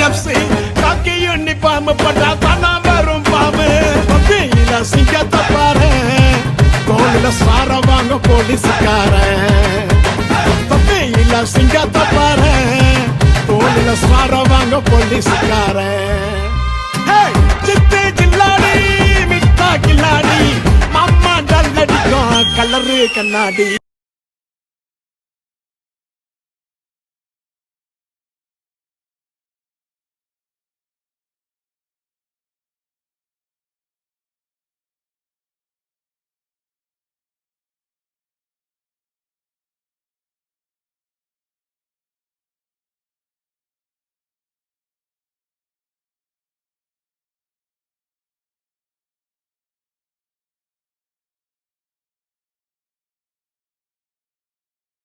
FC காக்கி uniform போட்டா தானா வரும் பாம்பு தம்பியில சிங்கத்தை பாரு தோளில சார வாங்க போலீஸ்காரன் தம்பியில சிங்கத்தை பாரு தோளில சார வாங்க போலீஸ்காரன் சித்து கில்லாடி மிட்டா கில்லாடி மாமா டல் அடிக்கும் கலரு கண்ணாடி